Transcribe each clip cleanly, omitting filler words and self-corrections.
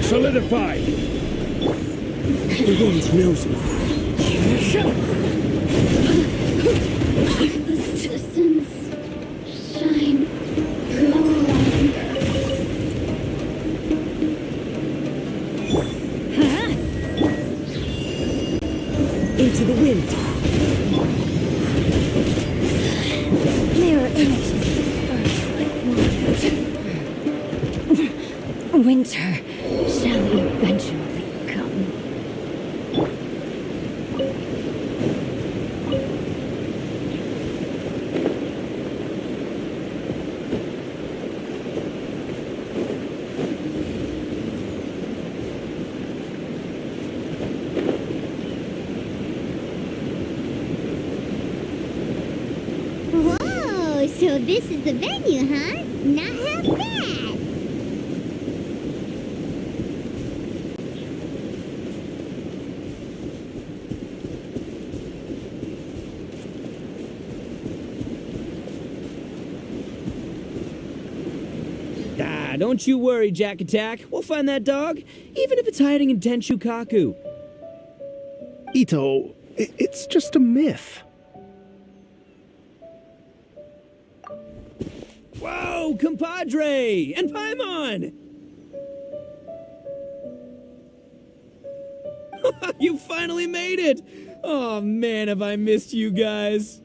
Solidified! The wind knows me. The systems shine glowing. Into the wind. Mirror images disperse like water. Winter shall eventually come. Whoa, so this is the venue, huh? Not half bad. Don't you worry, Jack Attack. We'll find that dog, even if it's hiding in Tenshukaku. Ito, it's just a myth. Whoa, compadre! And Paimon! You finally made it! Oh man, have I missed you guys.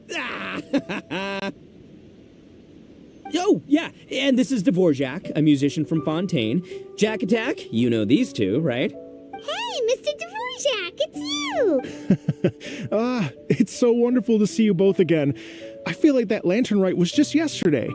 Oh, yeah, and this is Dvorak, a musician from Fontaine. Jack Attack, you know these two, right? Hey, Mr. Dvorak, it's you! It's so wonderful to see you both again. I feel like that lantern rite was just yesterday.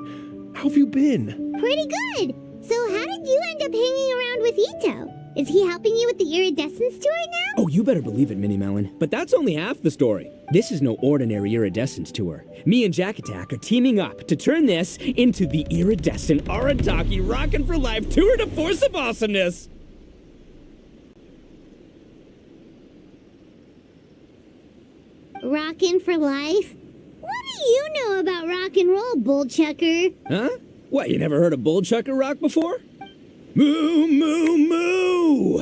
How have you been? Pretty good. So how did you end up hanging around with Ito? Is he helping you with the iridescence tour now? Oh, you better believe it, Minnie Melon. But that's only half the story. This is no ordinary iridescence tour. Me and Jack Attack are teaming up to turn this into the iridescent Arataki Rockin' for Life Tour de Force of Awesomeness! Rockin' for life? What do you know about rock and roll, bullchucker? Huh? What, you never heard a bullchucker rock before? Moo, moo, moo!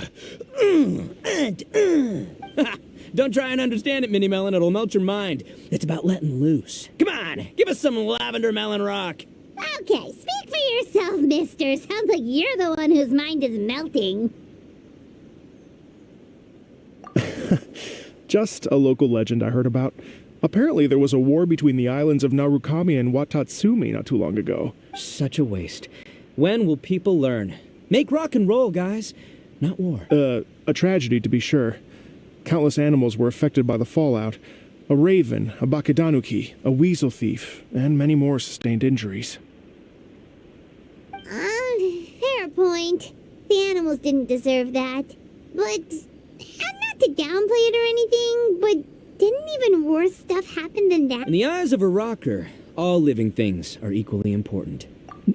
Don't try and understand it, Minnie Melon. It'll melt your mind. It's about letting loose. Come on, give us some lavender melon rock. Okay, speak for yourself, mister. Sounds like you're the one whose mind is melting. Just a local legend I heard about. Apparently there was a war between the islands of Narukami and Watatsumi not too long ago. Such a waste. When will people learn? Make rock and roll, guys, not war. A tragedy to be sure. Countless animals were affected by the fallout. A raven, a bakedanuki, a weasel thief, and many more sustained injuries. Fair point. The animals didn't deserve that. But, and not to downplay it or anything, but didn't even worse stuff happen than that? In the eyes of a rocker, all living things are equally important.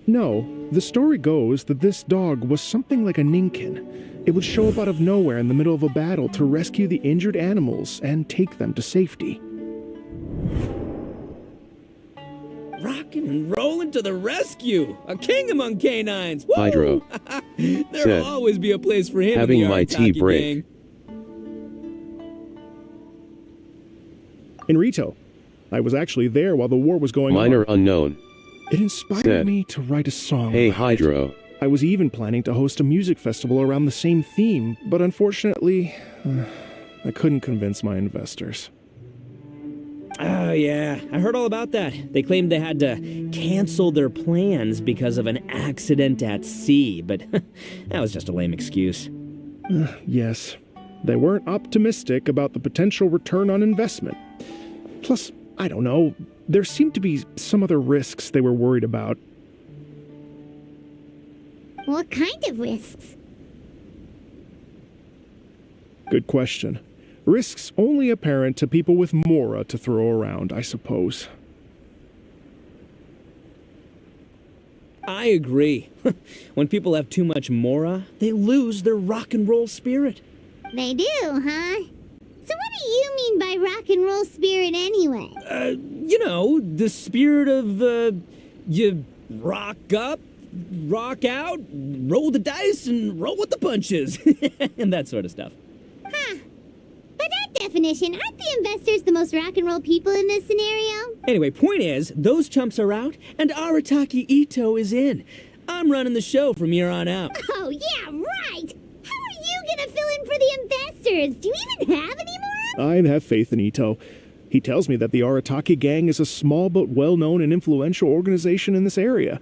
No, the story goes that this dog was something like a ninkin. It would show up out of nowhere in the middle of a battle to rescue the injured animals and take them to safety. Rockin' and rollin' to the rescue! A king among canines! Woo! Hydro. There'll always be a place for him Having in the my tea Arataki break. gang. In Rito, I was actually there while the war was going Minor on. unknown. It inspired Said, me to write a song. Hey about it. Hydro. I was even planning to host a music festival around the same theme, but unfortunately, I couldn't convince my investors. Oh, yeah. I heard all about that. They claimed they had to cancel their plans because of an accident at sea, but that was just a lame excuse. Yes, they weren't optimistic about the potential return on investment. Plus, I don't know, there seemed to be some other risks they were worried about. What kind of risks? Good question. Risks only apparent to people with Mora to throw around, I suppose. I agree. When people have too much mora, they lose their rock and roll spirit. They do, huh? So what do you mean by rock and roll spirit anyway? You know, the spirit of, you rock up, rock out, roll the dice, and roll with the punches. And that sort of stuff. Huh. By that definition, aren't the investors the most rock and roll people in this scenario? Anyway, point is, those chumps are out, and Arataki Ito is in. I'm running the show from here on out. Oh, yeah, right! How are you gonna fill in for the investors? Do you even have any more? I have faith in Ito. He tells me that the Arataki gang is a small but well-known and influential organization in this area,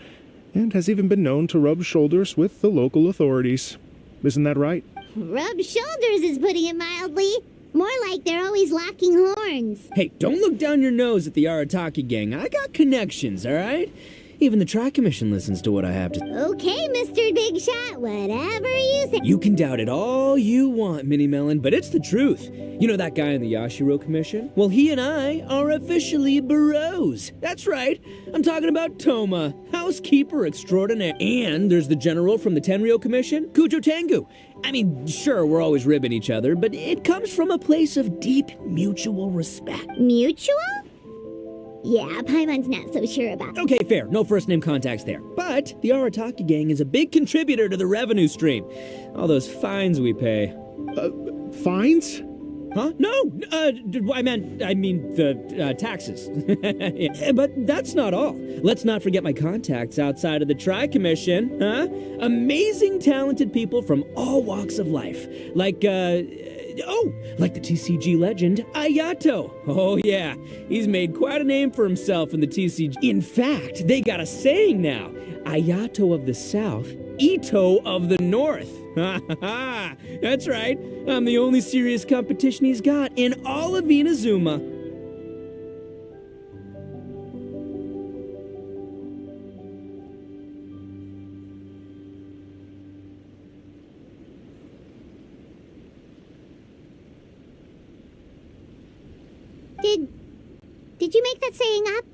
and has even been known to rub shoulders with the local authorities. Isn't that right? Rub shoulders is putting it mildly. More like they're always locking horns. Hey, don't look down your nose at the Arataki gang. I got connections, all right? Even the Tri Commission listens to what I have to say. Okay, Mr. Big Shot, whatever you say. You can doubt it all you want, Mini Melon, but it's the truth. You know that guy in the Yashiro Commission? Well, he and I are officially bros. That's right. I'm talking about Toma, housekeeper extraordinaire. And there's the general from the Tenryo Commission, Kujo Tengu. I mean, sure, we're always ribbing each other, but it comes from a place of deep mutual respect. Mutual? Yeah, Paimon's not so sure about that. Okay, fair. No first name contacts there. But the Arataki gang is a big contributor to the revenue stream. All those fines we pay. Fines? Huh? No! I mean the taxes. Yeah, but that's not all. Let's not forget my contacts outside of the Tri-Commission, huh? Amazing, talented people from all walks of life. Like the TCG legend, Ayato. Oh yeah, he's made quite a name for himself in the TCG. In fact, they got a saying now. Ayato of the South, Ito of the North. Ha ha ha! That's right. I'm the only serious competition he's got in all of Inazuma. Did you make that saying up?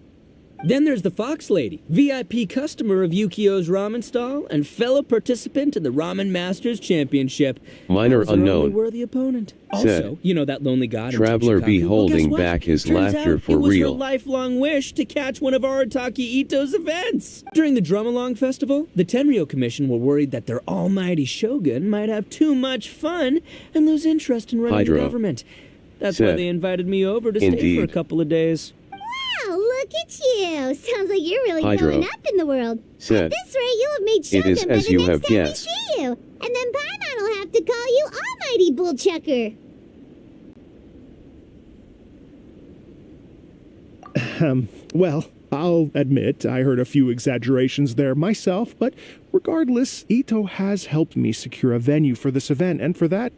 Then there's the Fox Lady, VIP customer of Yukio's ramen stall and fellow participant in the Ramen Masters Championship. Minor Was her only unknown. worthy opponent. Said, Also, you know that lonely god in Traveler be Toshikaku? Well, holding guess what? back his Turns laughter out for it was real. her lifelong wish to catch one of Arataki Ito's events. During the Drum-Along Festival, the Tenryo Commission were worried that their almighty shogun might have too much fun and lose interest in running Hydro. the government. That's why Said, they invited me over to stay for a indeed. couple of days. Wow, look at you. Sounds like you're really Hydro. going up in the world. Said, At this rate, you'll have made It Shogun is by as the you next have time guessed. we see you. And then Paimon will have to call you Almighty Bullchucker. Well, I'll admit I heard a few exaggerations there myself, but regardless, Ito has helped me secure a venue for this event, and for that,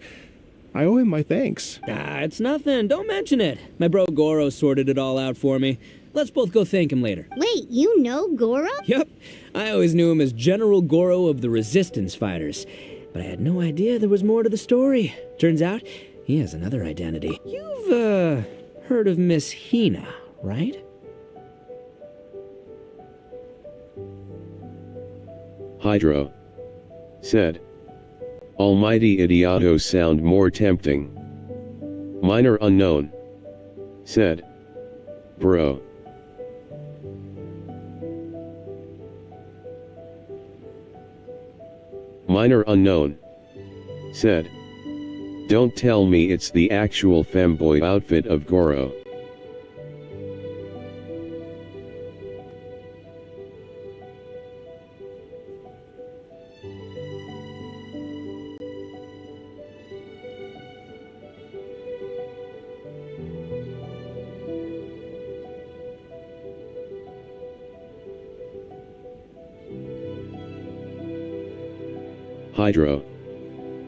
I owe him my thanks. It's nothing. Don't mention it. My bro Goro sorted it all out for me. Let's both go thank him later. Wait, you know Goro? Yep. I always knew him as General Goro of the Resistance Fighters. But I had no idea there was more to the story. Turns out, he has another identity. You've, heard of Miss Hina, right? Hydro said. Almighty idiotos sound more tempting. Minor unknown said. Bro. Minor unknown said. Don't tell me it's the actual femboy outfit of Goro. Hydro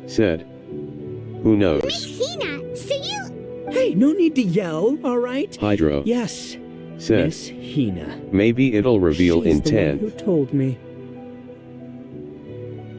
said. Who knows? Miss Hina, so you... Hey, no need to yell, all right? Hydro Yes, said. Miss Hina. Maybe it'll reveal She's the one intent. who told me.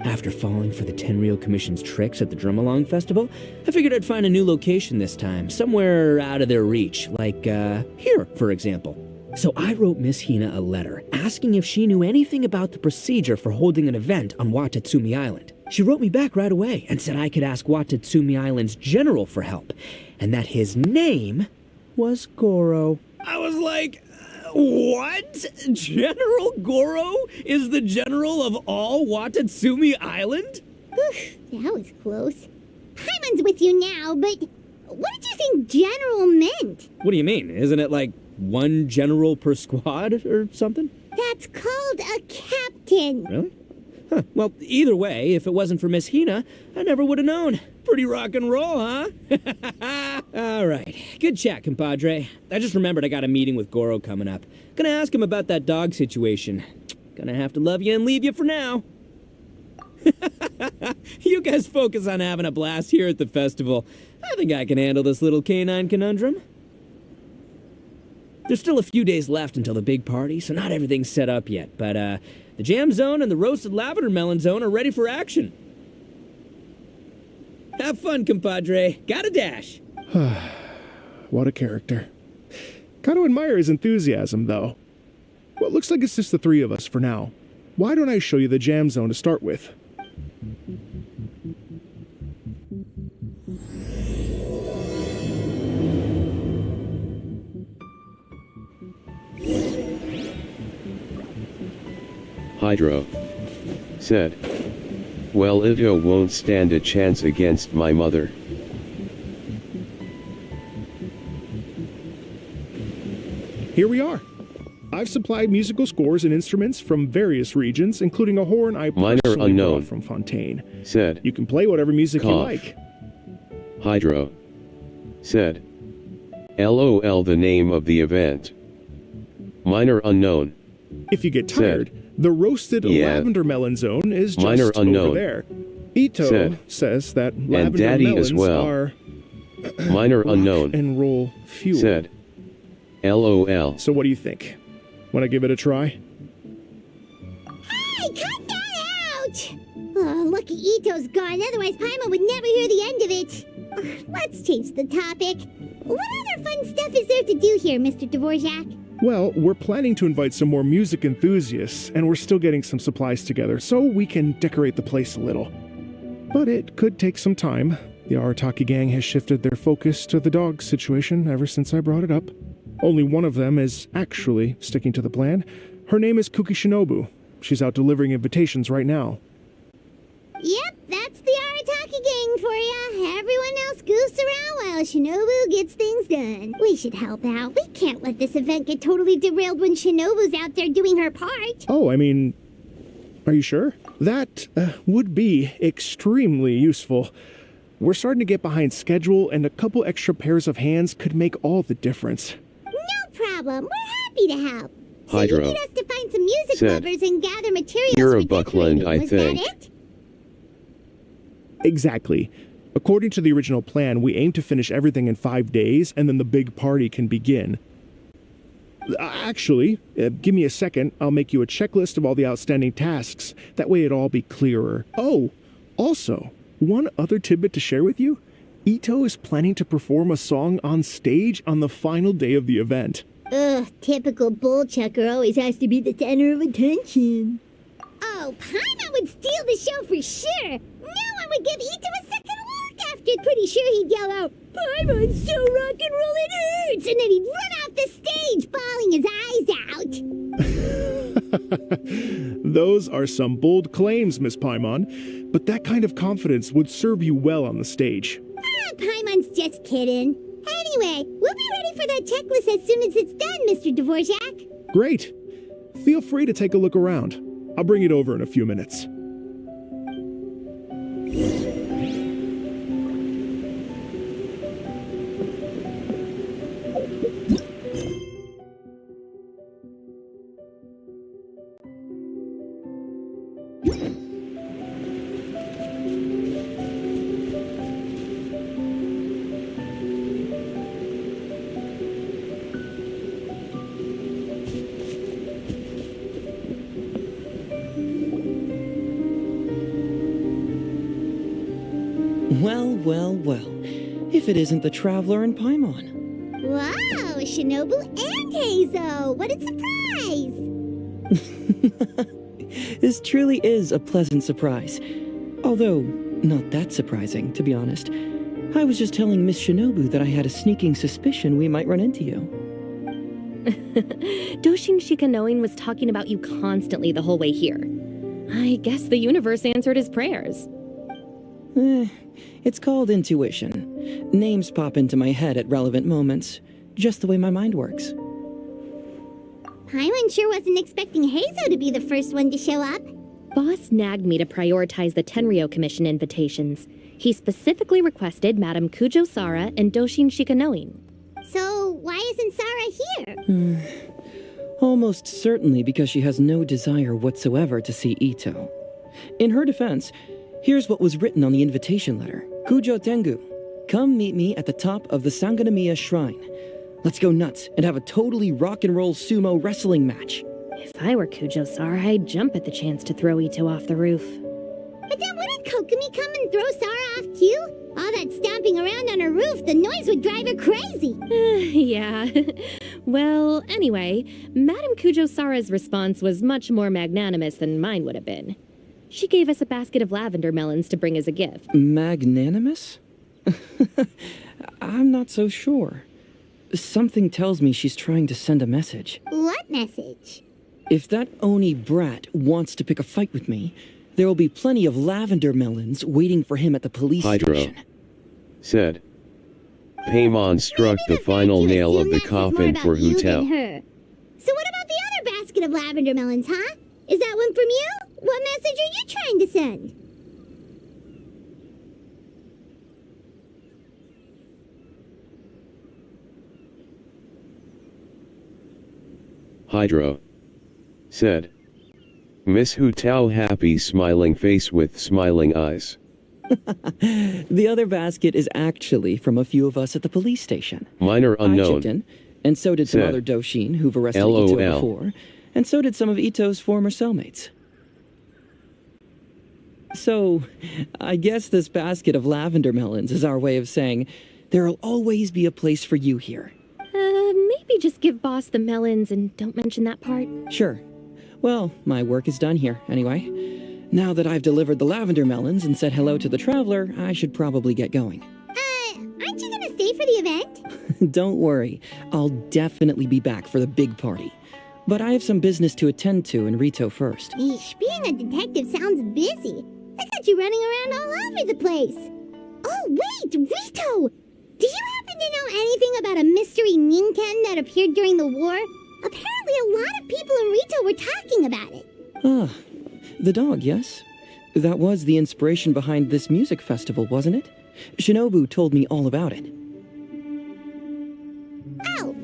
After falling for the Tenryou Commission's tricks at the Drumalong Festival, I figured I'd find a new location this time, somewhere out of their reach, like, here, for example. So I wrote Miss Hina a letter, asking if she knew anything about the procedure for holding an event on Watatsumi Island. She wrote me back right away and said I could ask Watatsumi Island's general for help, and that his name was Goro. I was like, what? General Goro is the general of all Watatsumi Island? That was close. Paimon's with you now, but what did you think general meant? What do you mean? Isn't it like one general per squad or something? That's called a captain. Really? Huh. Well, either way, if it wasn't for Miss Hina, I never would have known. Pretty rock and roll, huh? All right. Good chat, compadre. I just remembered I got a meeting with Goro coming up. Gonna ask him about that dog situation. Gonna have to love you and leave you for now. You guys focus on having a blast here at the festival. I think I can handle this little canine conundrum. There's still a few days left until the big party, so not everything's set up yet, but the jam zone and the roasted lavender melon zone are ready for action. Have fun, compadre. Got a dash. What a character. Gotta admire his enthusiasm, though. Well, it looks like it's just the three of us for now. Why don't I show you the jam zone to start with? Hydro said. Well, Ito won't stand a chance against my mother. Here we are. I've supplied musical scores and instruments from various regions, including a horn I Minor personally unknown brought from Fontaine. said. You can play whatever music you Cough. like. Hydro said. LOL, the name of the event. Minor unknown If you get said. tired, the roasted Yeah. lavender melon zone is just Minor unknown over there. Ito said. says that lavender Daddy melons as well. are Minor rock unknown and roll fuel. said. LOL. So what do you think? Want to give it a try? Hey, cut that out! Oh, lucky Ito's gone, otherwise Paimon would never hear the end of it. Let's change the topic. What other fun stuff is there to do here, Mr. Dvorak? Well, we're planning to invite some more music enthusiasts, and we're still getting some supplies together, so we can decorate the place a little. But it could take some time. The Arataki gang has shifted their focus to the dog situation ever since I brought it up. Only one of them is actually sticking to the plan. Her name is Kuki Shinobu. She's out delivering invitations right now. Yep, that's the Arataki gang for ya. Everyone else goofs around while Shinobu gets things done. We should help out. We can't let this event get totally derailed when Shinobu's out there doing her part. Oh, I mean, are you sure? That would be extremely useful. We're starting to get behind schedule, and a couple extra pairs of hands could make all the difference. No problem. We're happy to help. So Hydro you need us to find some music said, lovers and gather materials "You're for a Buckland, decorating. I Was think." that it? Exactly. According to the original plan, we aim to finish everything in 5 days, and then the big party can begin. Actually, give me a second. I'll make you a checklist of all the outstanding tasks. That way it'll all be clearer. Oh, also, one other tidbit to share with you. Ito is planning to perform a song on stage on the final day of the event. Ugh, typical bull chucker always has to be the center of attention. Oh, Paimon would steal the show for sure. No one would give Ito a second look after. Pretty sure he'd yell out, "Paimon's so rock and roll it hurts!" And then he'd run off the stage, bawling his eyes out. Those are some bold claims, Miss Paimon, but that kind of confidence would serve you well on the stage. Ah, Paimon's just kidding. Anyway, we'll be ready for that checklist as soon as it's done, Mr. Dvorak. Great. Feel free to take a look around. I'll bring it over in a few minutes. Well, well, well. If it isn't the Traveler and Paimon. Wow, Shinobu and Heizo! What a surprise! This truly is a pleasant surprise. Although, not that surprising, to be honest. I was just telling Miss Shinobu that I had a sneaking suspicion we might run into you. Doshin Shikanoin was talking about you constantly the whole way here. I guess the universe answered his prayers. It's called intuition. Names pop into my head at relevant moments, just the way my mind works. Paimon sure wasn't expecting Heizo to be the first one to show up. Boss nagged me to prioritize the Tenryo Commission invitations. He specifically requested Madame Kujo Sara and Doshin Shikanoin. So, why isn't Sara here? Almost certainly because she has no desire whatsoever to see Ito. In her defense, here's what was written on the invitation letter. Kujo Tengu, come meet me at the top of the Sanganamiya Shrine. Let's go nuts and have a totally rock and roll sumo wrestling match. If I were Kujo Sara, I'd jump at the chance to throw Ito off the roof. But then wouldn't Kokumi come and throw Sara off too? All that stomping around on her roof, the noise would drive her crazy. Yeah. Well, anyway, Madame Kujo Sara's response was much more magnanimous than mine would have been. She gave us a basket of lavender melons to bring as a gift. Magnanimous? I'm not so sure. Something tells me she's trying to send a message. What message? If that Oni brat wants to pick a fight with me, there will be plenty of lavender melons waiting for him at the police Hydro station. said. Paimon struck the final nail of the coffin for Hu Hu Tao. So what about the other basket of lavender melons, huh? Is that one from you? What message are you trying to send? Hydro said. Miss Hu Tao happy smiling face with smiling eyes. The other basket is actually from a few of us at the police station. Minor I unknown chipped in, and so did some said, other Doshin who've arrested LOL. Ito before, and so did some of Ito's former cellmates. So, I guess this basket of lavender melons is our way of saying, there'll always be a place for you here. Maybe just give Boss the melons and don't mention that part. Sure. Well, my work is done here, anyway. Now that I've delivered the lavender melons and said hello to the Traveler, I should probably get going. Aren't you gonna stay for the event? Don't worry, I'll definitely be back for the big party. But I have some business to attend to in Rito first. Eesh, being a detective sounds busy. I got you running around all over the place. Oh, wait, Rito! Do you happen to know anything about a mystery Ninken that appeared during the war? Apparently a lot of people in Rito were talking about it. Ah, the dog, yes? That was the inspiration behind this music festival, wasn't it? Shinobu told me all about it. Oh,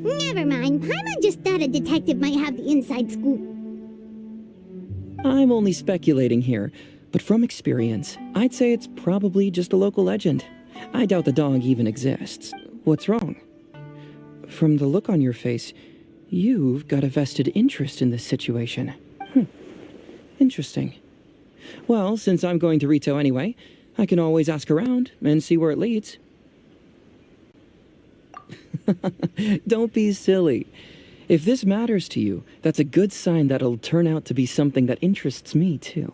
never mind. Paimon just thought that a detective might have the inside scoop. I'm only speculating here, but from experience, I'd say it's probably just a local legend. I doubt the dog even exists. What's wrong? From the look on your face, you've got a vested interest in this situation. Interesting. Well, since I'm going to Rito anyway, I can always ask around and see where it leads. Don't be silly. If this matters to you, that's a good sign that it'll turn out to be something that interests me, too.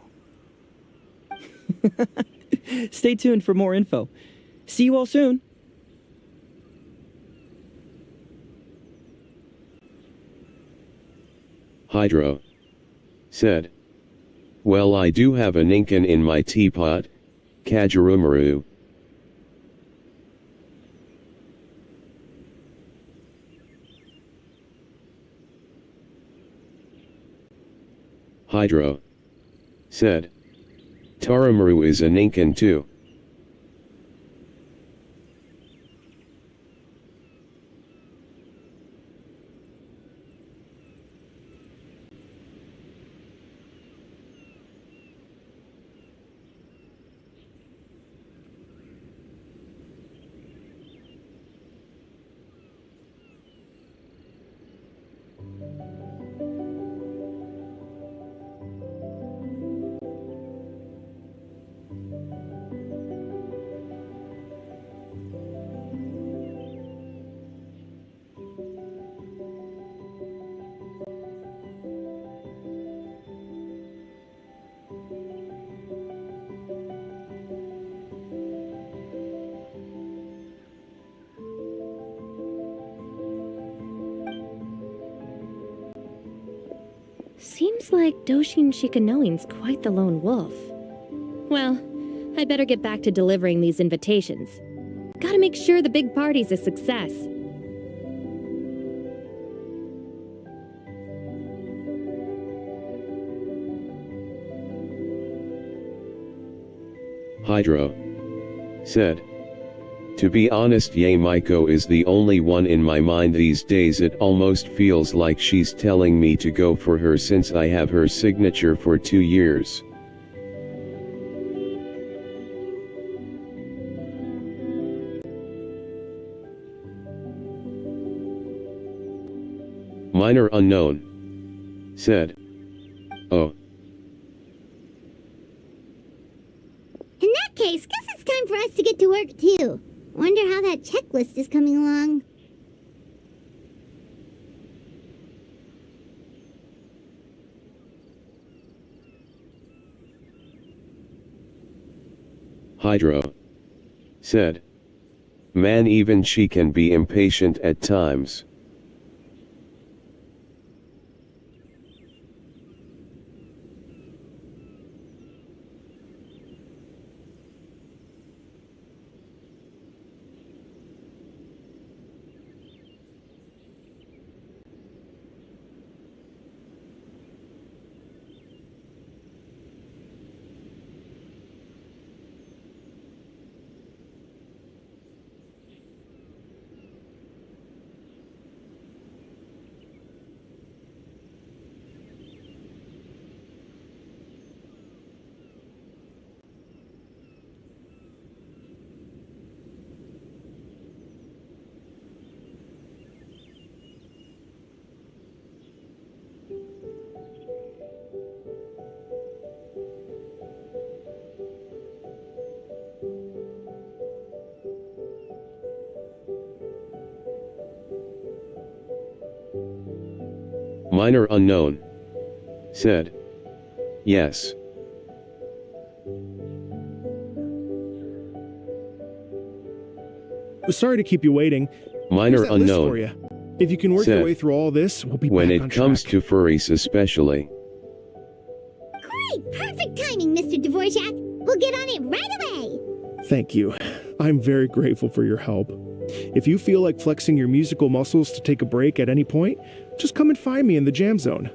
Stay tuned for more info. See you all soon. Hydro said, "Well, I do have a Ninkin in my teapot, Kajirumaru." Hydro said, "Tarumaru is a Ninkin too." Seems like Doshin Shikanoin's quite the lone wolf. Well, I better get back to delivering these invitations. Gotta make sure the big party's a success. Hydro said, "To be honest, Maiko is the only one in my mind these days. It almost feels like she's telling me to go for her since I have her signature for 2 years." Minor Unknown said, "Oh, In that case, guess it's time for us to get to work too. Wonder how that checklist is coming along. Hydro said, "Man, even she can be impatient at times." Minor Unknown said, "Yes." Sorry to keep you waiting. Minor Here's that list Unknown for you. If you can work your said, way through all this, we'll be "When back it on comes track." to furries especially." Great! Perfect timing, Mr. Dvorak. We'll get on it right away. Thank you. I'm very grateful for your help. If you feel like flexing your musical muscles to take a break at any point, just come and find me in the jam zone.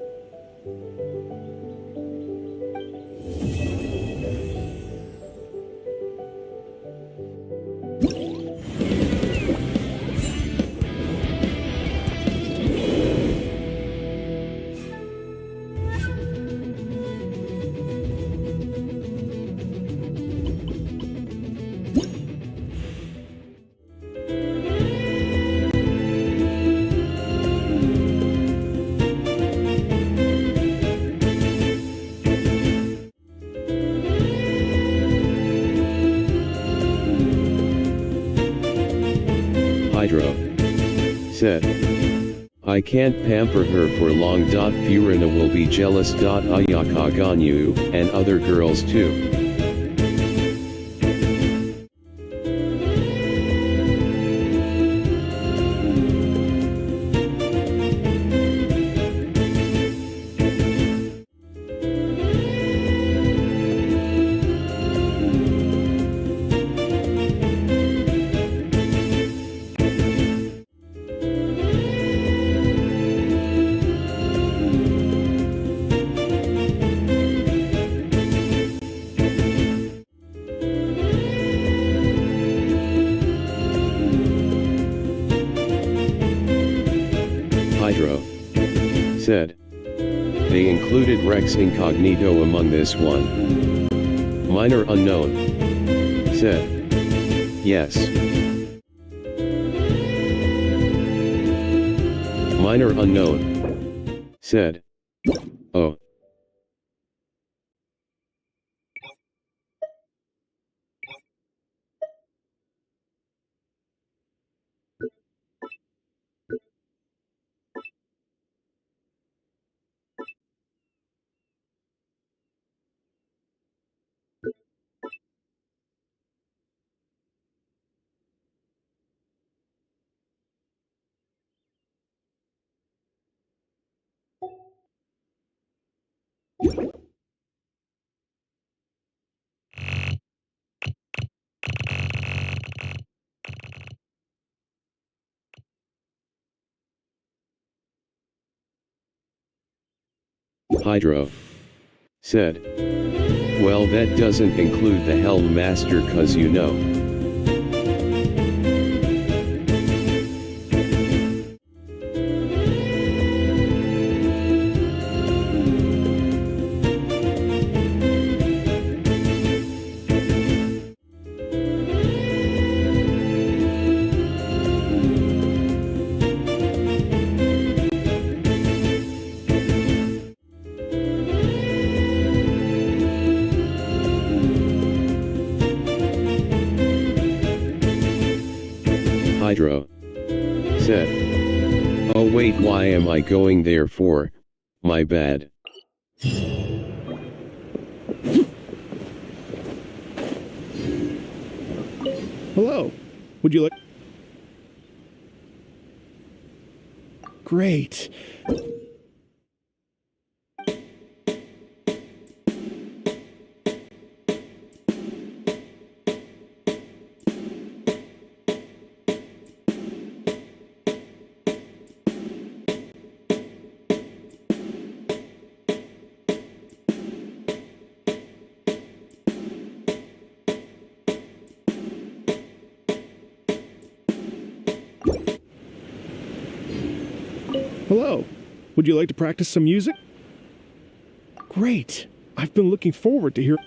said. I can't pamper her for long. Furina will be jealous. Ayaka Ganyu, and other girls too. Hydro said. They included Rex Incognito among this one. Minor unknown said. Yes. Minor unknown said. Oh. Hydro said. Well, that doesn't include the Helm Master, cause you know. Hydro said. Oh wait, why am I going there for? My bad. Hello. Would you like... Great. Hello. Would you like to practice some music? Great. I've been looking forward to hear...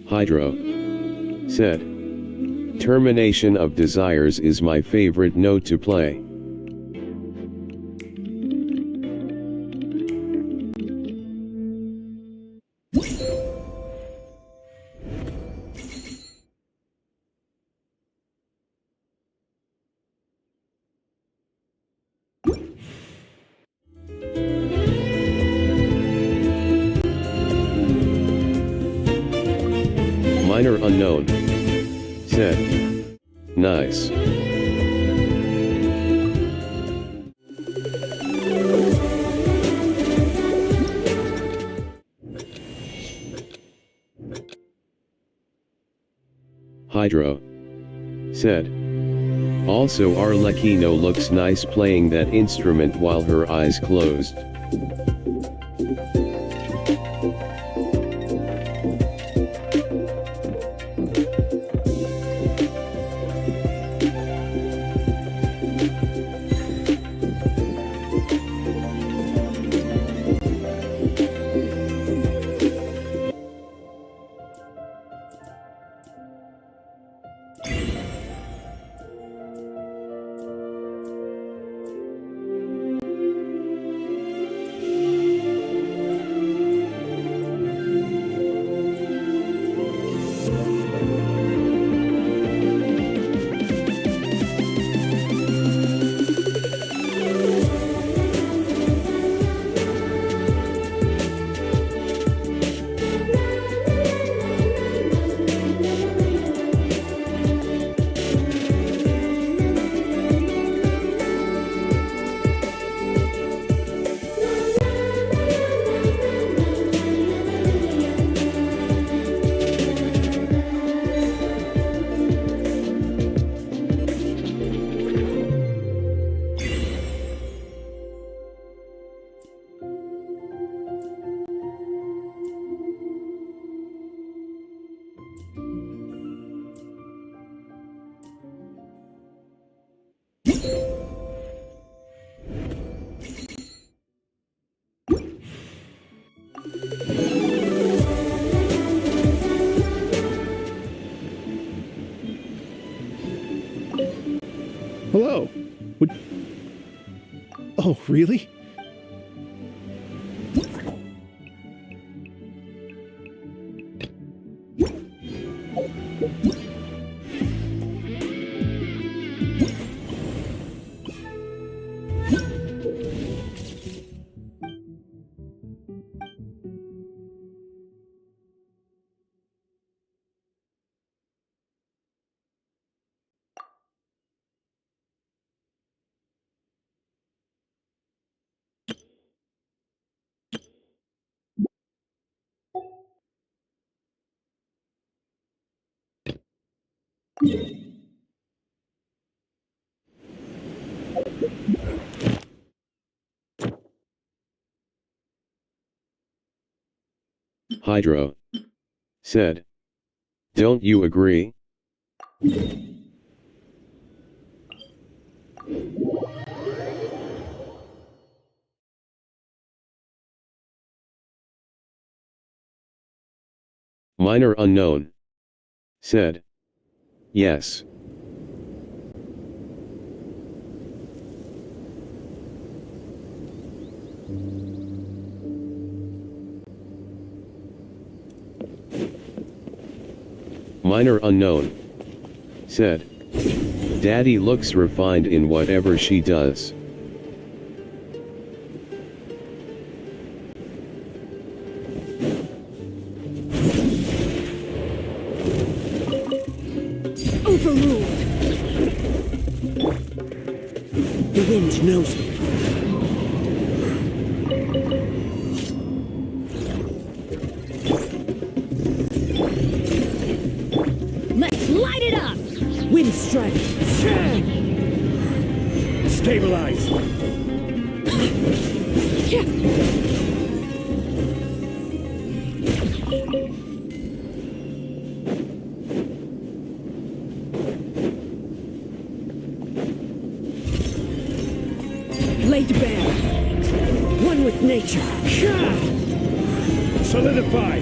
Hydro said, termination of desires is my favorite note to play. Minor unknown said, nice. Hydro said, also Arlecchino looks nice playing that instrument while her eyes closed. Hello. Oh, really? Hydro said, don't you agree? Minor unknown said, yes. Minor unknown said, Daddy looks refined in whatever she does. Overruled. The wind knows me. Let's light it up! Wind strike. Stabilize. Laid bare. One with nature. Solidify.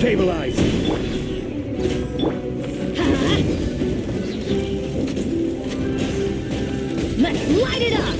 Stabilize! Let's light it up!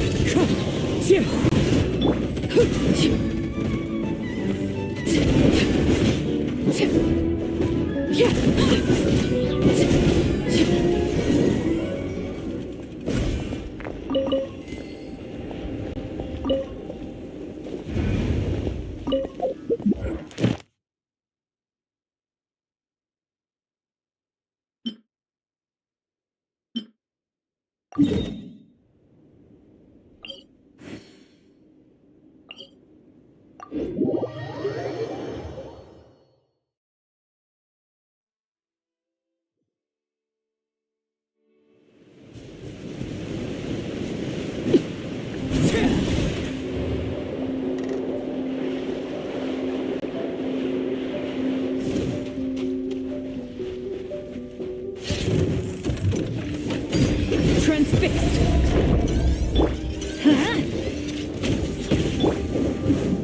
Transfixed!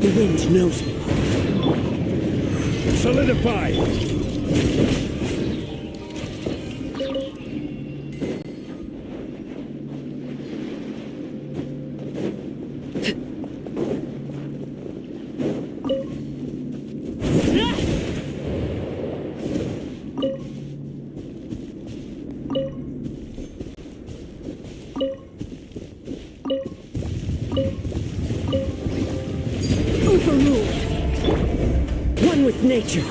The wind knows me. Solidify! Overruled. One with nature.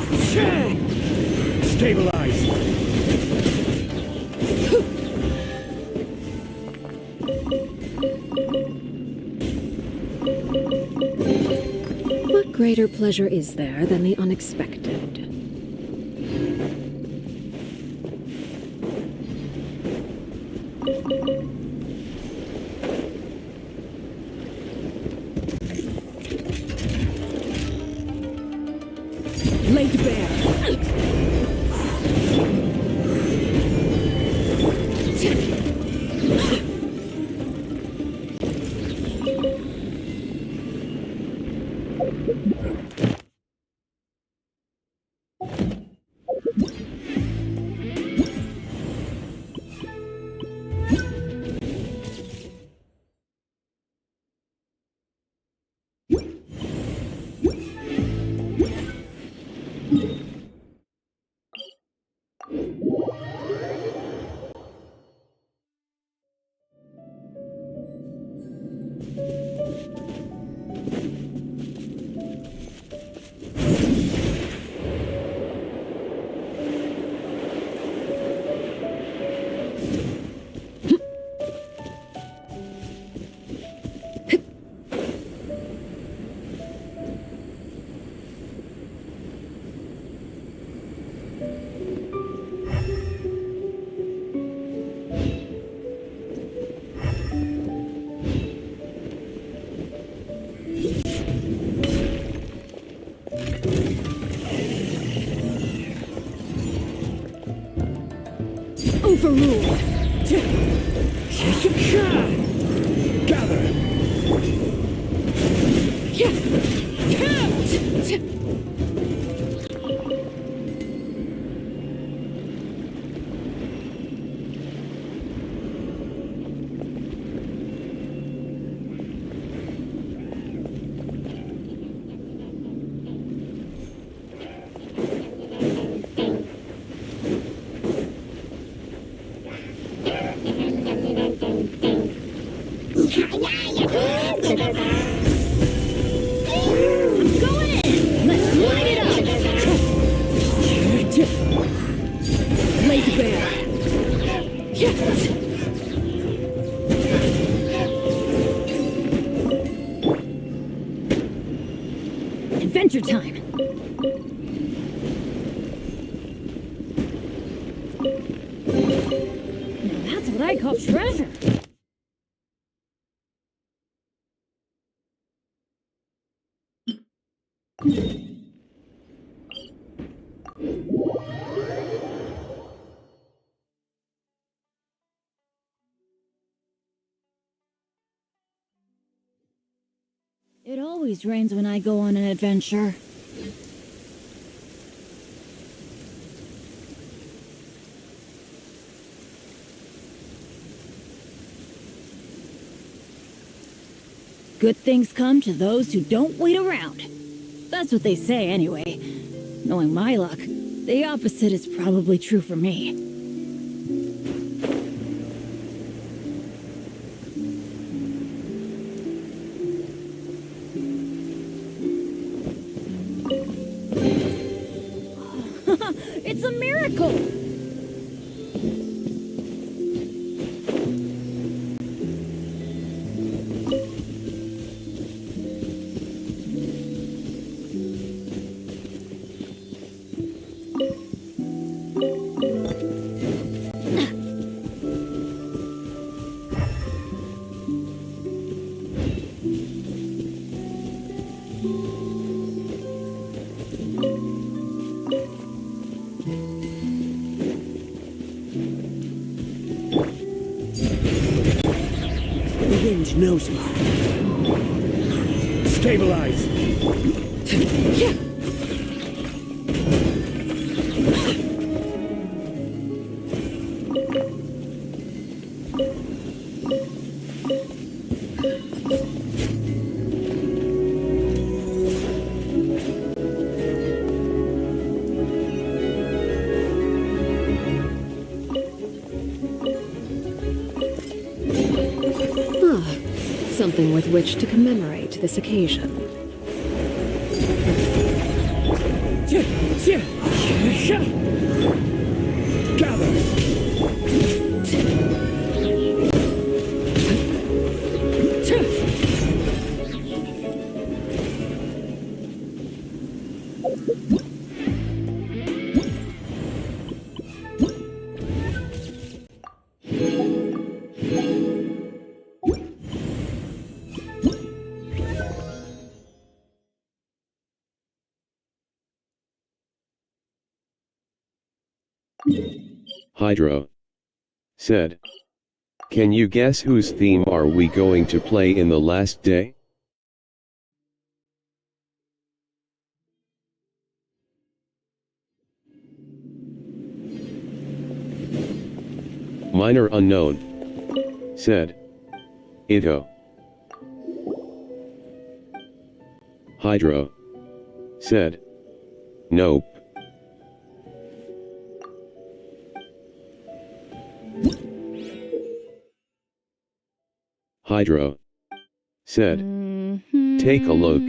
Stabilize! What greater pleasure is there than the unexpected? Laid bare. Overruled. Gather! Going in! Let's light it up! Laid bare. adventure time! Now that's what I call treasure! It always rains when I go on an adventure. Good things come to those who don't wait around. That's what they say anyway. Knowing my luck, the opposite is probably true for me. It's a miracle! The wind knows me. Stabilize! Something with which to commemorate this occasion. Hydro said, "Can you guess whose theme are we going to play in the last day?" Minor unknown said, "Ito." Hydro said, "Nope." Hydro said, "Take a look."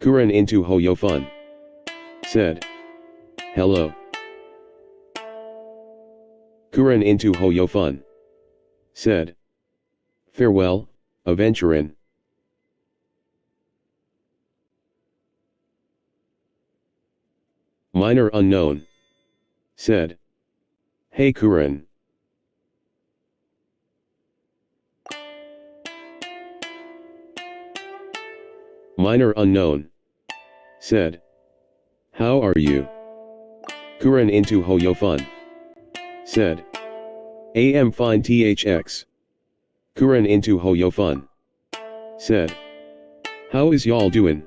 Kuren into Hoyofun. Said. Hello. Kuren into Hoyofun. Said. Farewell, Aventurin. Minor unknown. Said. Hey Kuren. Minor unknown. Said. How are you? Kuren into Hoyofun. Said. Am fine thx. Kuren into Hoyofun. Said. How is y'all doing?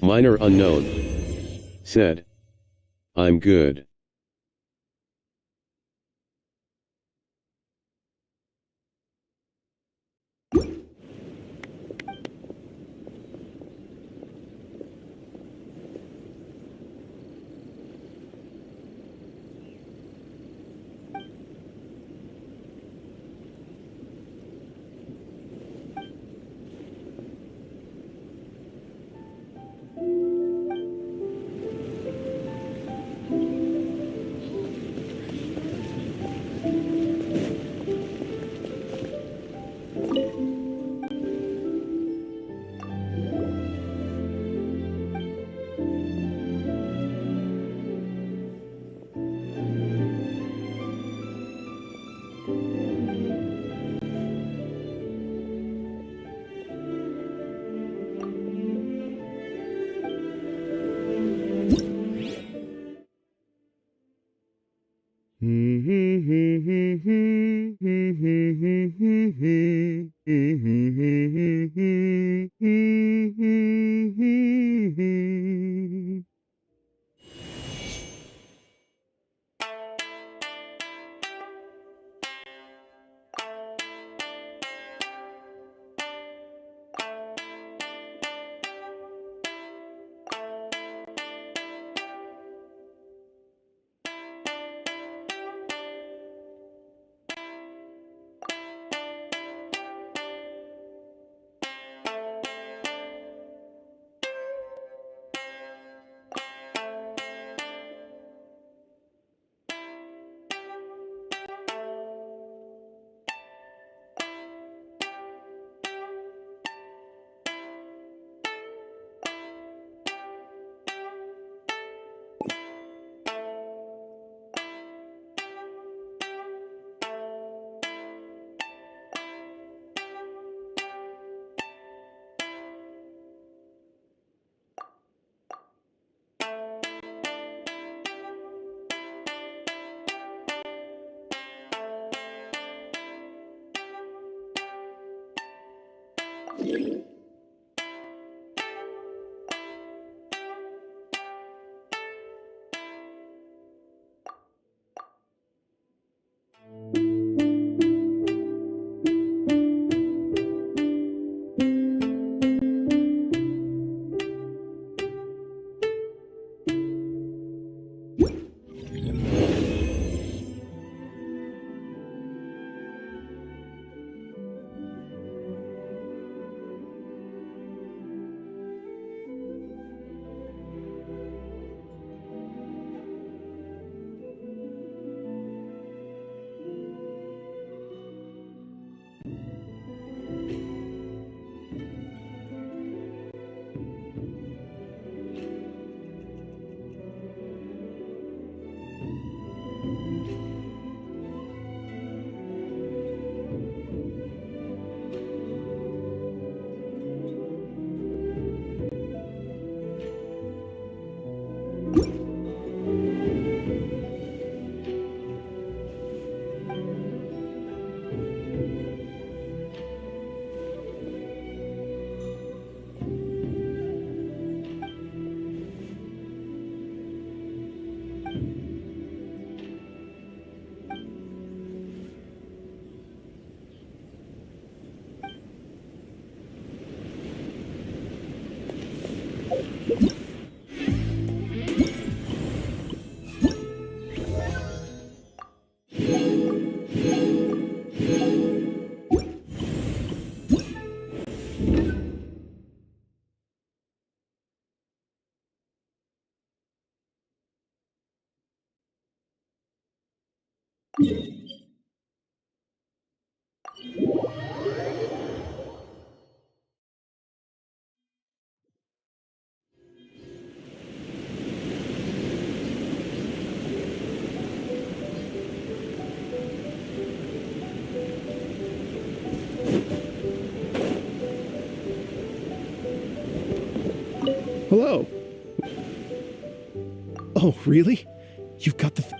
Minor unknown. Said. I'm good. Hello. Oh, really? You've got the.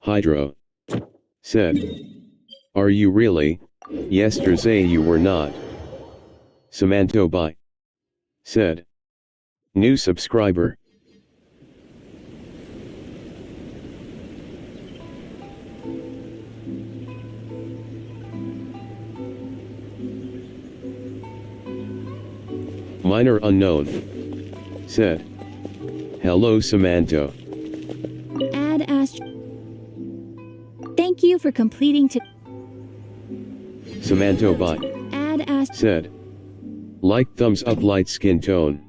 Hydro said, "Are you really? Yesterday you were not." Samantha Bai said, "New subscriber." Minor unknown said, "Hello Samantha." Add Ast. Thank you for completing to. Samantha Bai Add Ast. said, "Like thumbs up light skin tone."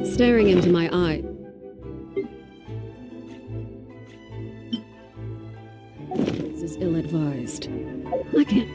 Staring into my eye. This is ill-advised. I can't.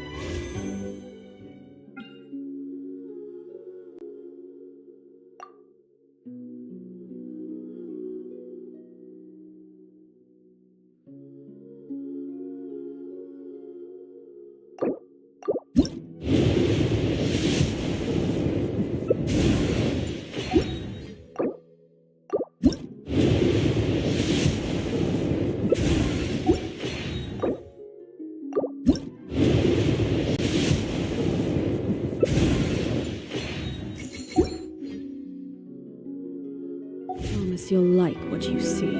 Promise you'll like what you see.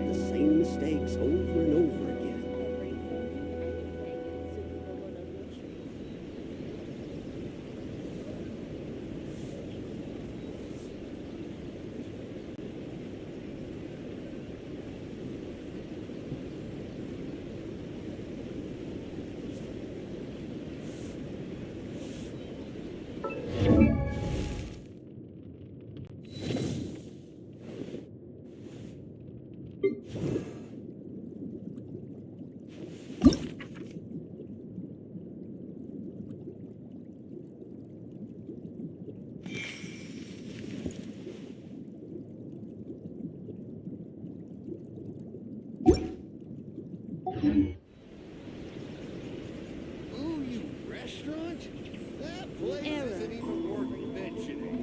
The same mistakes over and over again. Ooh, you restaurant? That place isn't even worth mentioning.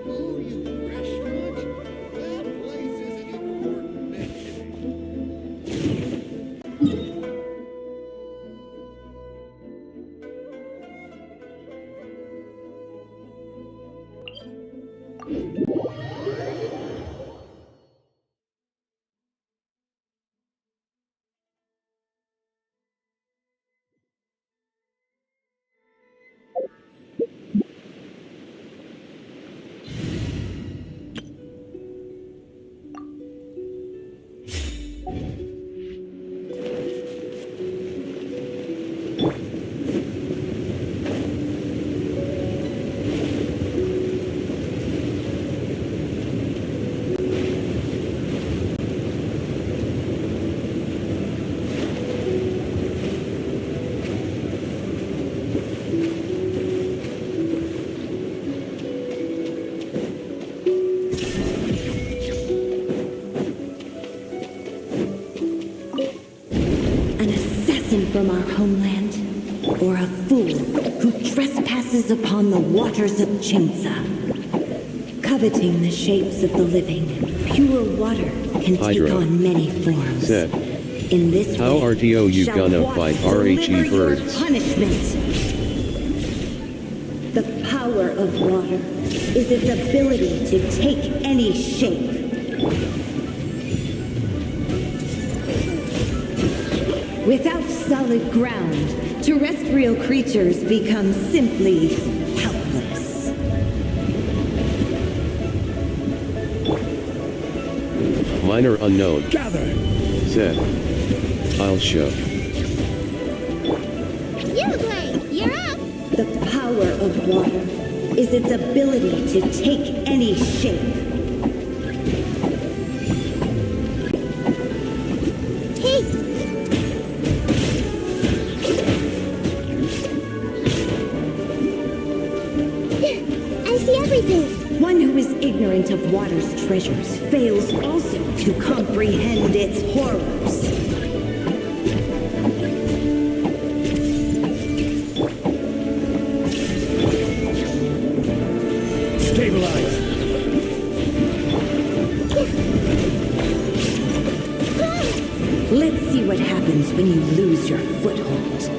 Ooh, you restaurant? That place isn't even worth mentioning. homeland, or a fool who trespasses upon the waters of Chinsa. Coveting the shapes of the living, pure water can Hydra take on many forms. said, In this how way, RTO you shall gonna water fight deliver RHE your birds? punishment. The power of water is its ability to take any shape. Without solid ground, terrestrial creatures become simply helpless. Minor unknown Gather! said, I'll show. Uruguay, you're up! The power of water is its ability to take any shape. Hey! I see everything! One who is ignorant of water's treasures fails also to comprehend its horrors. Stabilize! Let's see what happens when you lose your foothold.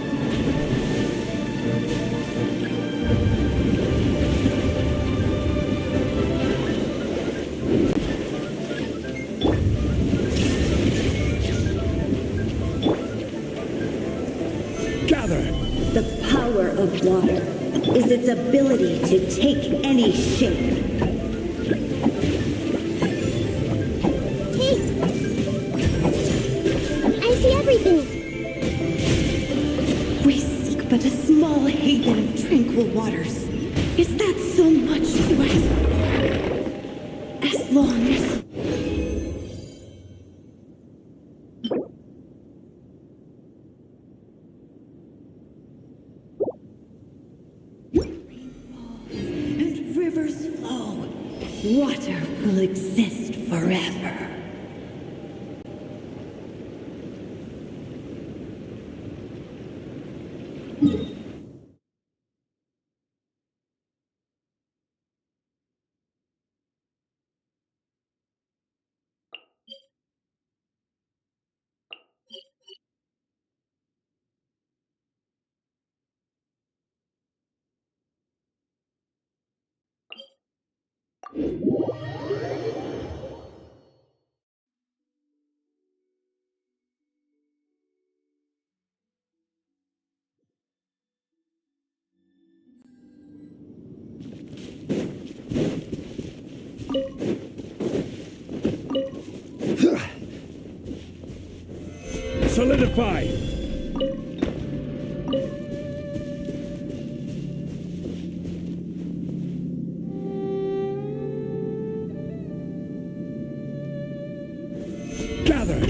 Gather! The power of water is its ability to take any shape. Hey! I see everything! We seek but a small haven of tranquil waters. Is that so much to ask? As long as... and rivers flow, water will exist forever. Solidify! Gather!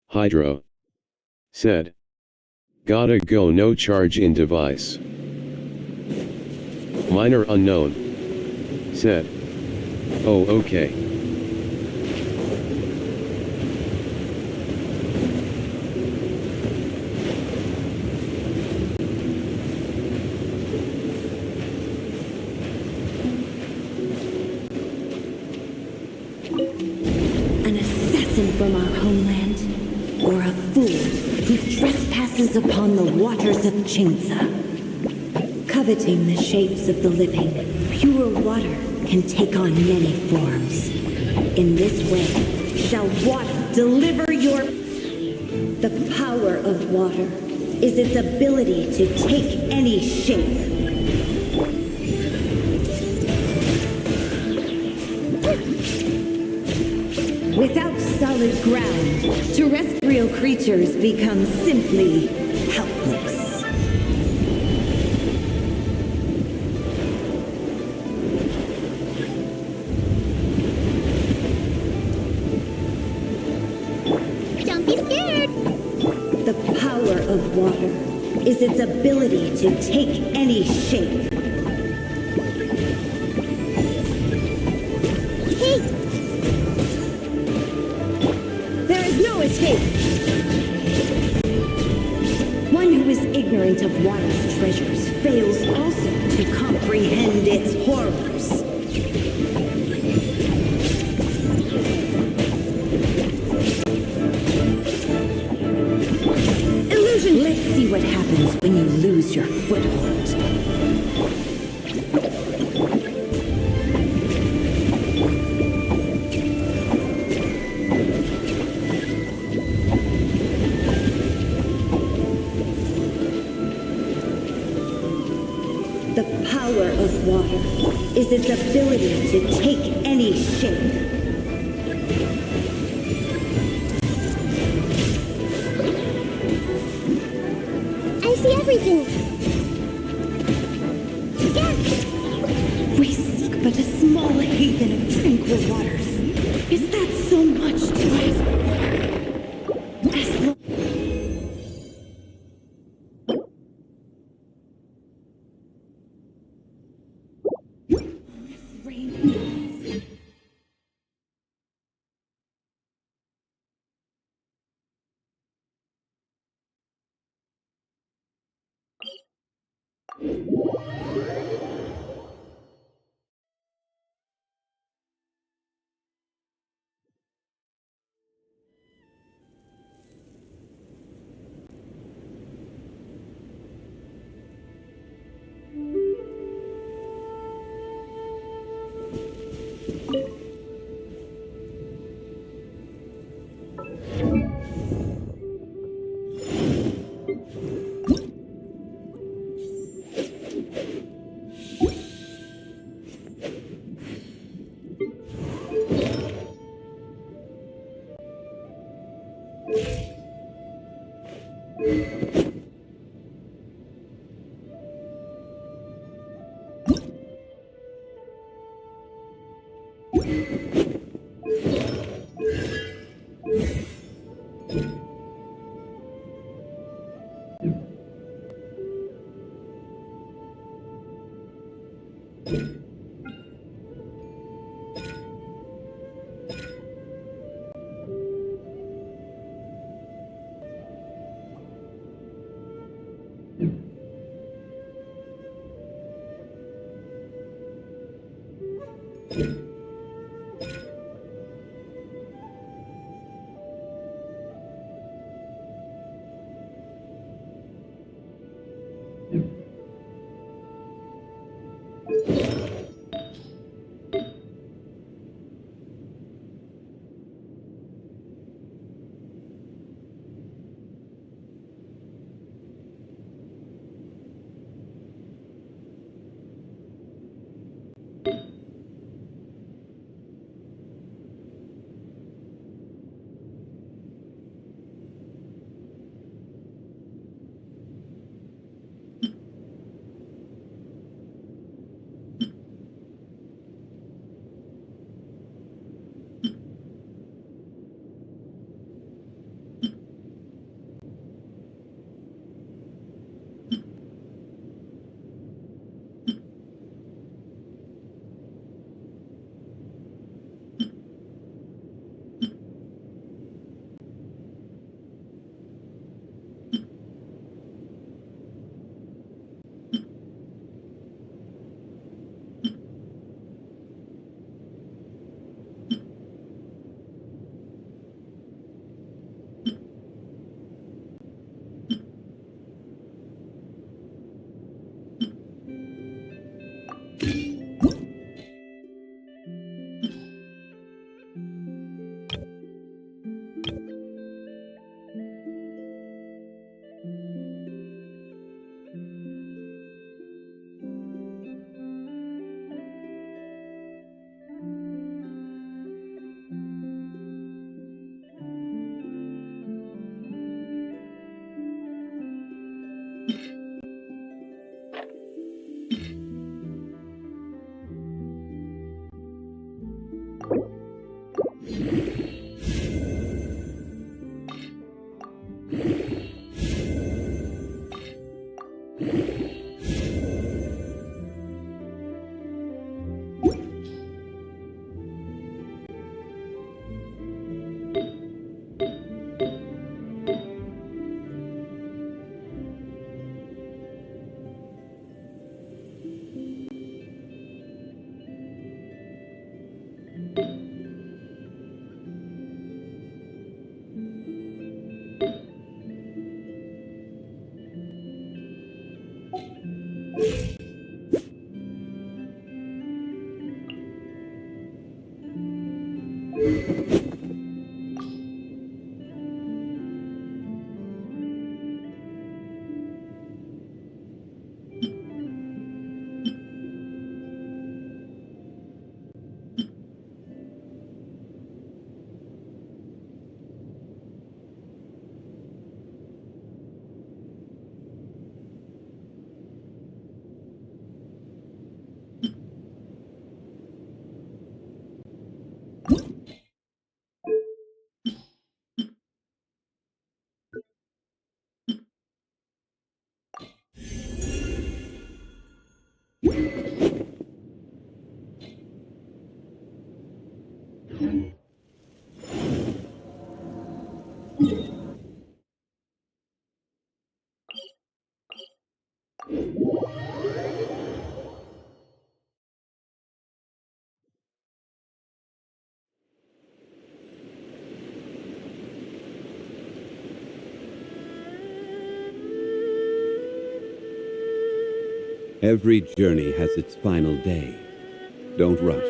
Hydro said, gotta go, no charge in device. Minor unknown. Said. Oh, okay. An assassin from our homeland, or a fool who trespasses upon the waters of Chinsa. Coveting the shapes of the living, pure water can take on many forms. In this way, shall water deliver your... The power of water is its ability to take any shape. Without solid ground, terrestrial creatures become simply helpless. Don't be scared. The power of water is its ability to take any shape. Hey, There is no escape. One who is ignorant of water's treasures fails also to comprehend its horrors. Illusion! Let's see what happens when you lose your foothold. The power of water is its ability to take any shape. I see everything. Yeah. We seek but a small haven of tranquil waters. Is that so much to ask? As long Every journey has its final day. Don't rush.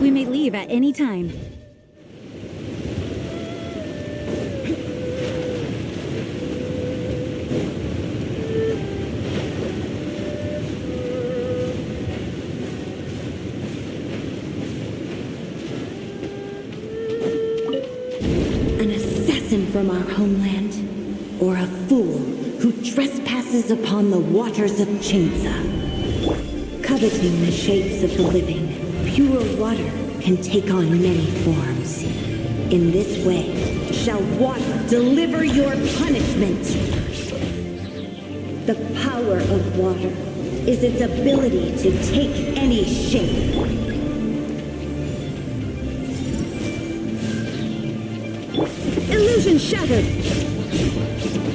We may leave at any time. An assassin from our homeland, or a fool who trespasses upon the waters of Chainsa. Coveting the shapes of the living, pure water can take on many forms. In this way, shall water deliver your punishment. The power of water is its ability to take any shape. Illusion shattered!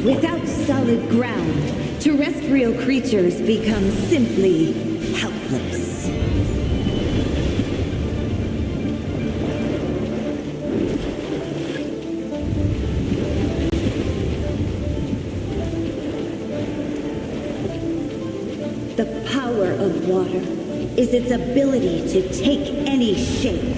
Without solid ground, terrestrial creatures become simply helpless. The power of water is its ability to take any shape.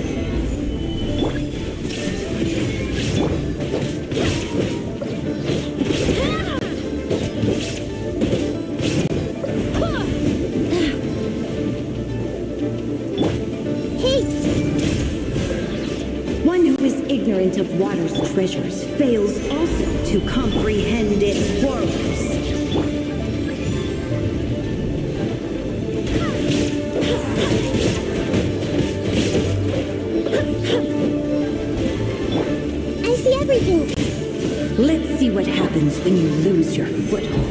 One who is ignorant of water's treasures fails also to comprehend its horrors. I see everything. Let's see what happens when you lose your foothold.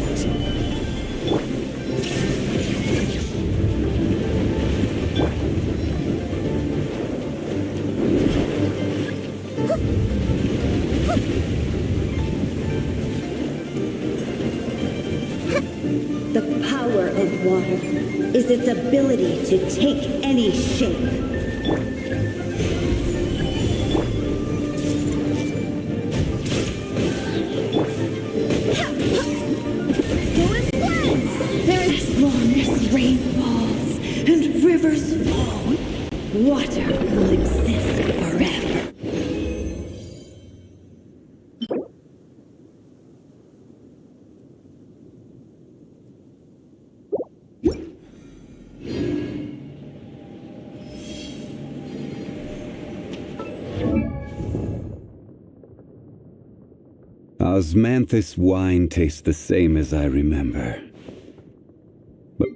The power of water is its ability to take any shape. As long as rain falls and rivers flow, water will exist forever. Osmanthus wine tastes the same as I remember. But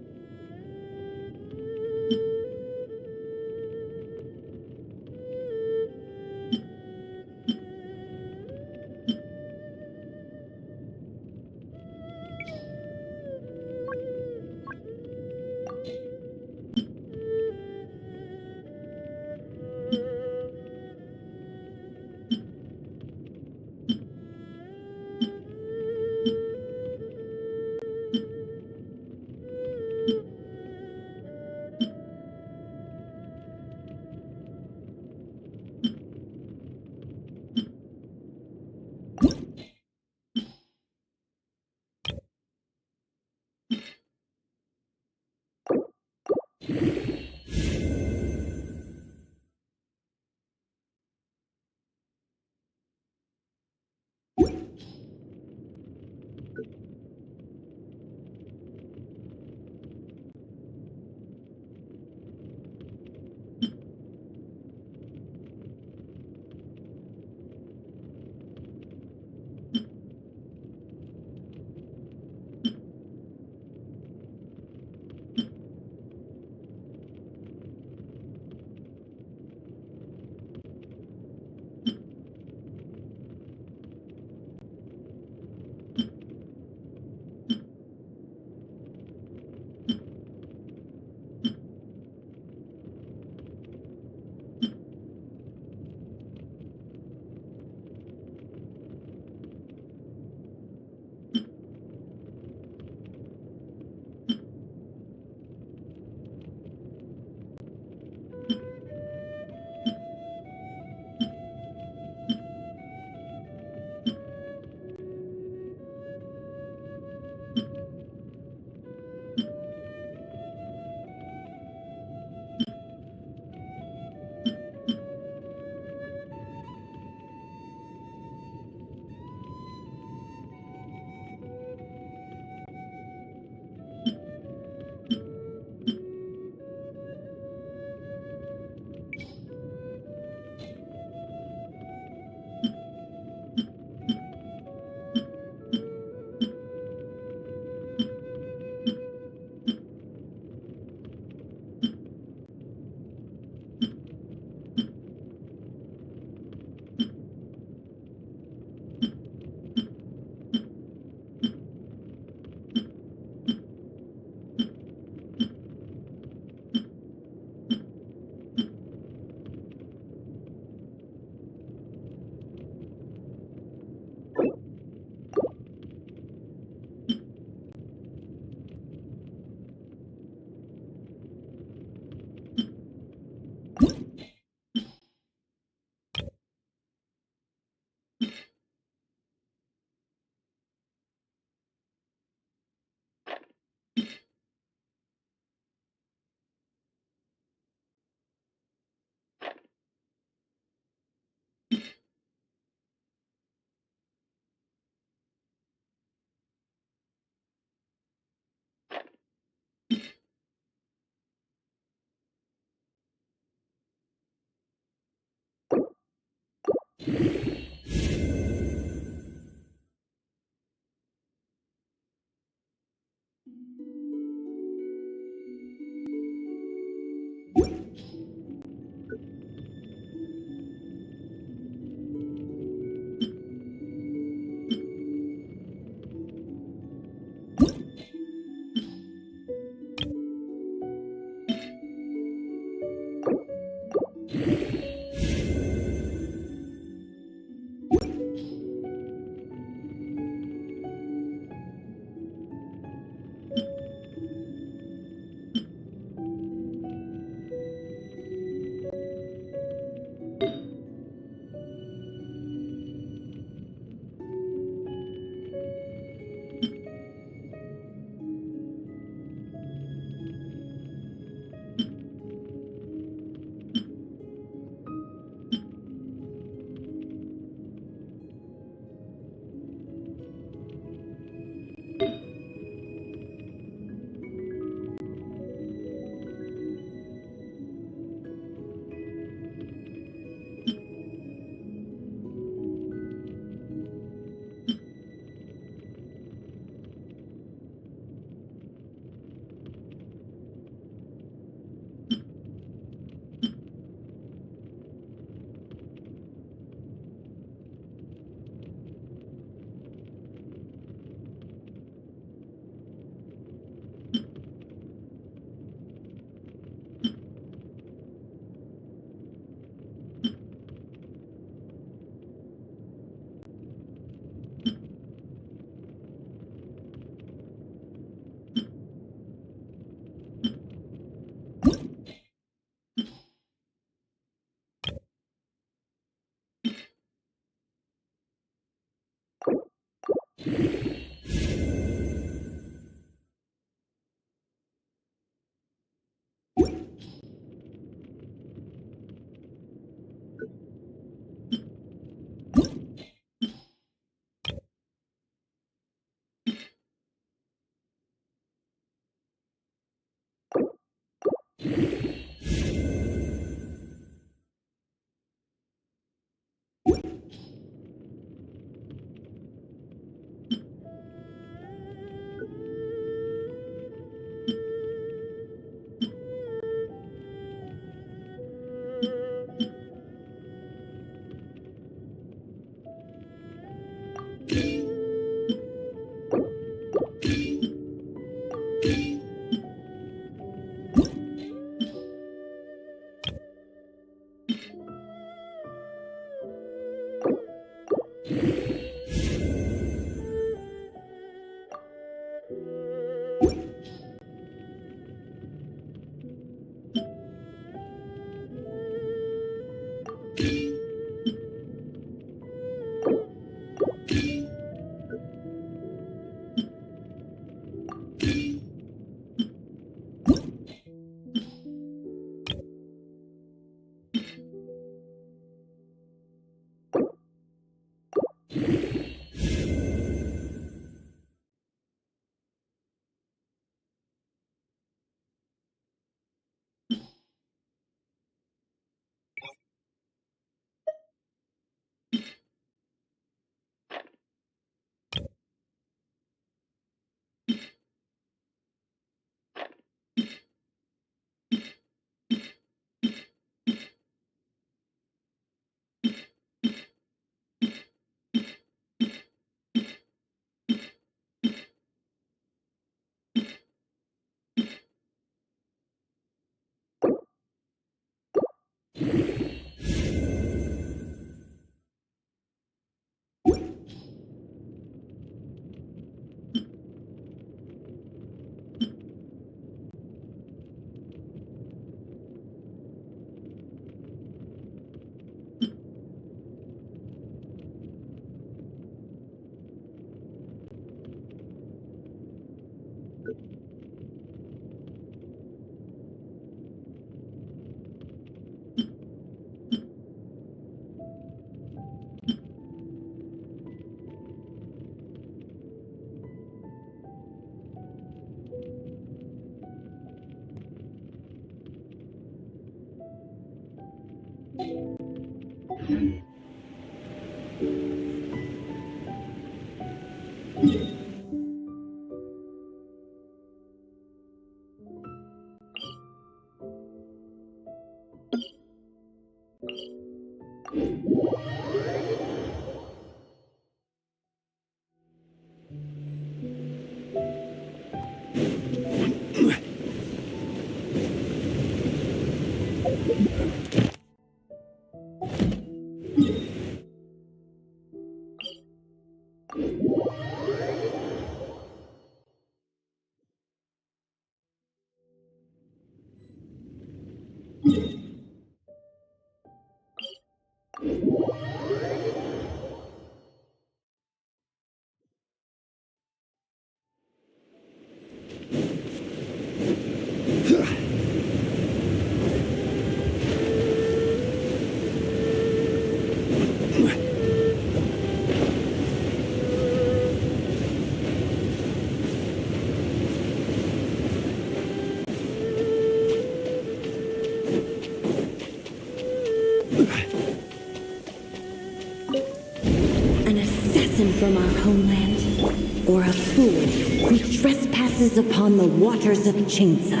An assassin from our homeland, or a fool who trespasses upon the waters of Chinsa.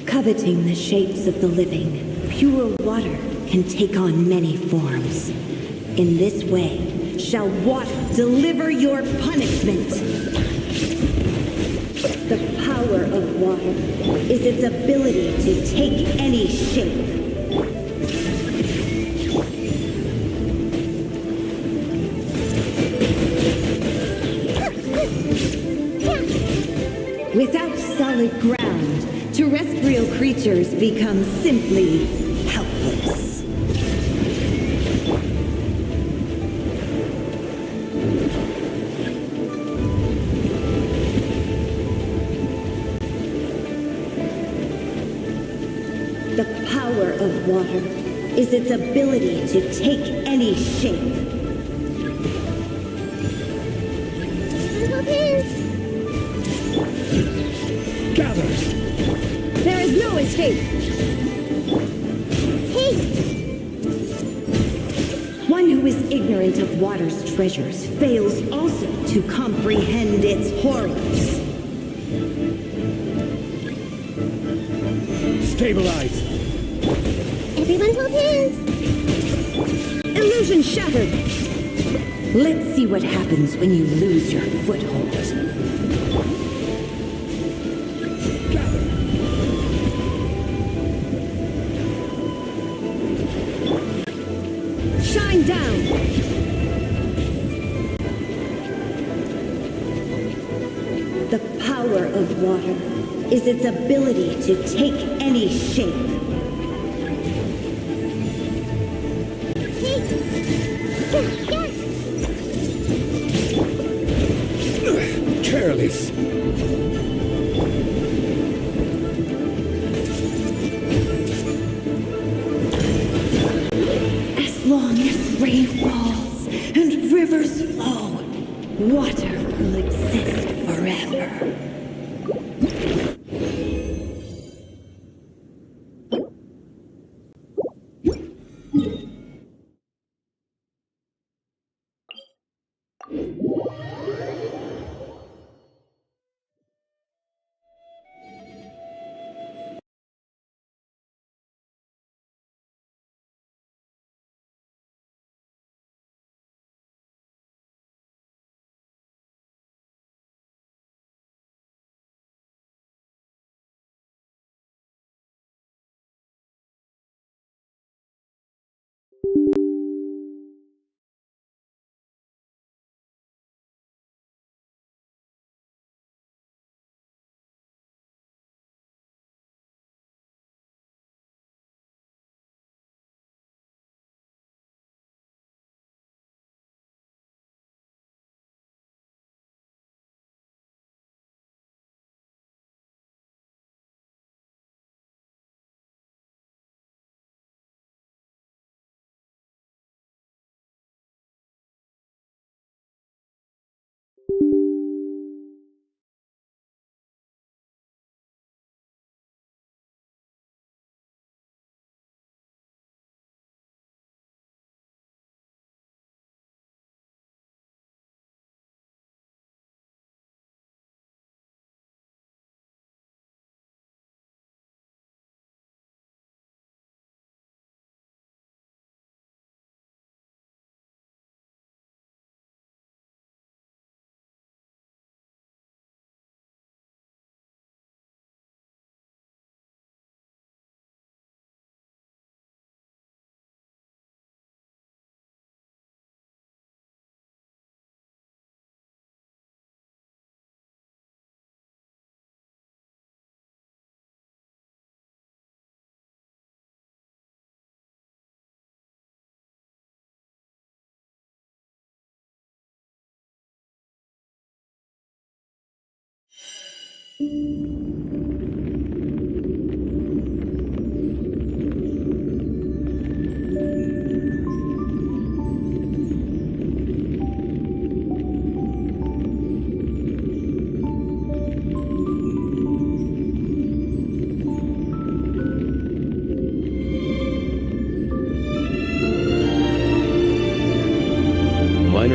Coveting the shapes of the living, pure water can take on many forms. In this way, shall water deliver your punishment. The power of water is its ability to take any shape. Without solid ground, terrestrial creatures become simply helpless. The power of water is its ability to take any shape. There is no escape. One who is ignorant of water's treasures fails also to comprehend its horrors. Stabilize. Everyone hold hands. Illusion shattered. Let's see what happens when you lose your foothold. Shine down. The power of water is its ability to take any shape. Careless. As long as rain falls and rivers flow, water will exist forever. Minor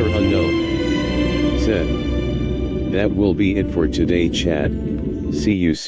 unknown. Said. That will be it for today, chat. See you soon.